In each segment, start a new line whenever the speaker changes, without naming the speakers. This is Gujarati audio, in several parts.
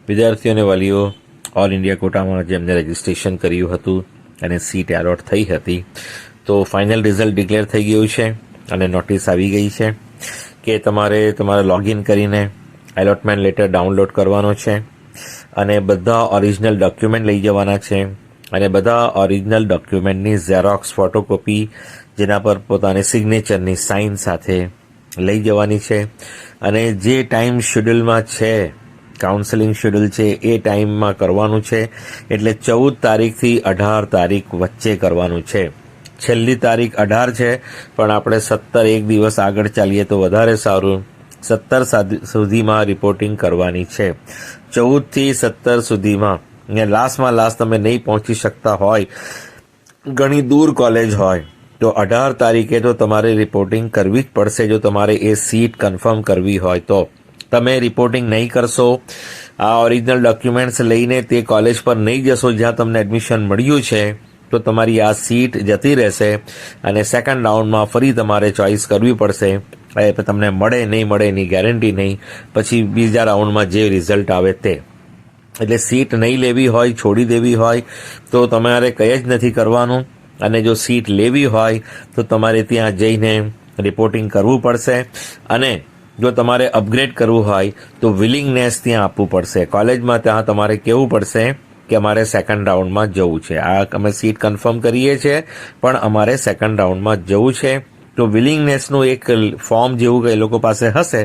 વિદ્યાર્થીઓ અને વાલીઓ ઓલ ઇન્ડિયા કોટામાં જેમને રજિસ્ટ્રેશન કર્યું હતું અને સીટ એલોટ થઈ હતી, તો ફાઇનલ રિઝલ્ટ ડિક્લેર થઈ ગયું છે અને નોટિસ આવી ગઈ છે કે તમારે લોગિન કરીને એલોટમેન્ટ લેટર ડાઉનલોડ કરવાનો છે અને બધા ઓરિજિનલ ડોક્યુમેન્ટ લઈ જવાના છે અને બધા ઓરિજિનલ ડોક્યુમેન્ટની ઝેરોક્સ ફોટોકોપી જેના પર પોતાની સિગ્નેચરની સાઇન સાથે લઈ જવાની છે અને જે ટાઈમ શેડ્યુલમાં છે, કાઉન્સેલિંગ શેડ્યુલ છે, એ ટાઈમમાં કરવાનું છે. એટલે 14 તારીખથી 18 તારીખ વચ્ચે કરવાનું છે. છેલ્લી તારીખ 18 છે, પણ આપણે 17 એક દિવસ આગળ ચાલીએ તો વધારે સારું. 17 સુધીમાં રિપોર્ટિંગ કરવાની છે. 14થી 17 સુધીમાં ને લાસ્ટમાં લાસ્ટ તમે નહીં પહોંચી શકતા હોય, ઘણી દૂર કોલેજ હોય, તો 18 તારીખે તો તમારે રિપોર્ટિંગ કરવી જ પડશે. જો તમારે એ સીટ કન્ફર્મ કરવી હોય તો તમે રિપોર્ટિંગ નહીં કરશો, આ ઓરિજિનલ ડોક્યુમેન્ટ્સ લઈને તે કોલેજ પર નહીં જશો જ્યાં તમને એડમિશન મળ્યું છે, તો તમારી આ સીટ જતી રહેશે અને સેકન્ડ રાઉન્ડમાં ફરી તમારે ચોઇસ કરવી પડશે. તમને મળે નહીં મળે એની ગેરંટી નહીં, પછી બીજા રાઉન્ડમાં જે રિઝલ્ટ આવે તે. એટલે સીટ નહીં લેવી હોય, છોડી દેવી હોય તો તમારે કંઈ જ નથી કરવાનું. અને જો સીટ લેવી હોય તો તમારે ત્યાં જઈને રિપોર્ટિંગ કરવું પડશે અને જો તમારે અપગ્રેડ કરવું હોય તો વિલિંગનેસ ત્યાં આપવું પડશે કોલેજમાં. ત્યાં તમારે કહેવું પડશે કે અમારે સેકન્ડ રાઉન્ડમાં જવું છે, આ અમે સીટ કન્ફર્મ કરીએ છીએ પણ અમારે સેકન્ડ રાઉન્ડમાં જવું છે. તો વિલિંગનેસનું એક ફોર્મ જેવું કે એ લોકો પાસે હશે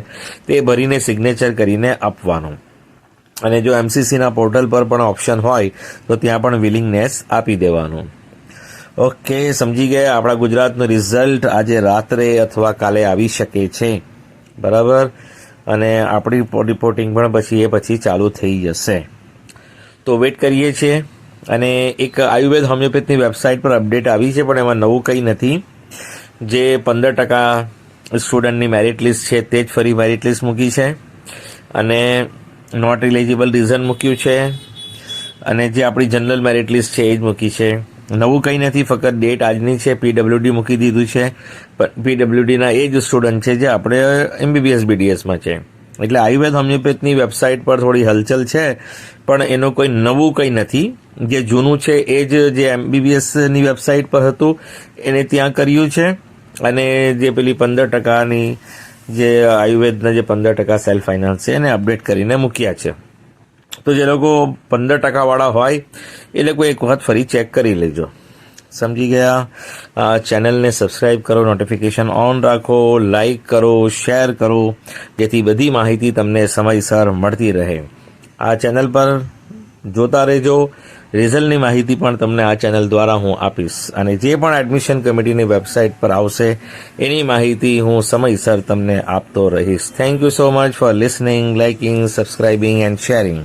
તે ભરીને સિગ્નેચર કરીને આપવાનું. અને જો એમસીસીના પોર્ટલ પર પણ ઓપ્શન હોય તો ત્યાં પણ વિલિંગનેસ આપી દેવાનું. ઓકે, સમજી ગયા. આપણા ગુજરાતનું રિઝલ્ટ આજે રાત્રે અથવા કાલે આવી શકે છે, બરાબર. અને આપણી રિપોર્ટિંગ પણ પછી ચાલુ થઈ જશે. તો વેઇટ કરીએ છીએ. અને એક આયુર્વેદ હોમિયોપેથની વેબસાઇટ પર અપડેટ આવી છે, પણ એમાં નવું કંઈ નથી. જે 15% સ્ટુડન્ટની મેરિટ લિસ્ટ છે તે જ ફરી મેરિટ લિસ્ટ મૂકી છે અને નોટ એલિજિબલ રીઝન મૂક્યું છે અને જે આપણી જનરલ મેરિટ લિસ્ટ છે એ જ મૂકી છે. નવું કંઈ નથી, ફક્ત ડેટ આજની છે. પીડબ્લ્યુડી મૂકી દીધું છે, પણ પીડબ્લ્યુડીના એ જ સ્ટુડન્ટ છે જે આપણે એમબીબીએસ બીડીએસમાં છે. એટલે આયુર્વેદ હોમિયોપેથની વેબસાઇટ પર થોડી હલચલ છે, પણ એનું કોઈ નવું કંઈ નથી. જે જૂનું છે એ જ જે એમબીબીએસની વેબસાઇટ પર હતું એને ત્યાં કર્યું છે અને જે પેલી 15%ની જે આયુર્વેદના જે 15% સેલ્ફ ફાઇનાન્સ છે એને અપડેટ કરીને મૂક્યા છે. તો જે લોકો 15% વાળા હોય એ લોકો એક વખત ફરી ચેક કરી લેજો. સમજી ગયા. ચેનલને સબસ્ક્રાઈબ કરો, નોટિફિકેશન ઓન રાખો, લાઈક કરો, શેર કરો, જેથી બધી માહિતી તમને સમયસર મળતી રહે. આ ચેનલ પર જોતા રહેજો. રિઝલ્ટની માહિતી પણ તમને આ ચેનલ દ્વારા હું આપીશ અને જે પણ એડમિશન કમિટીની વેબસાઇટ પર આવશે એની માહિતી હું સમયસર તમને આપતો રહીશ. Thank you so much for listening, liking, subscribing and sharing.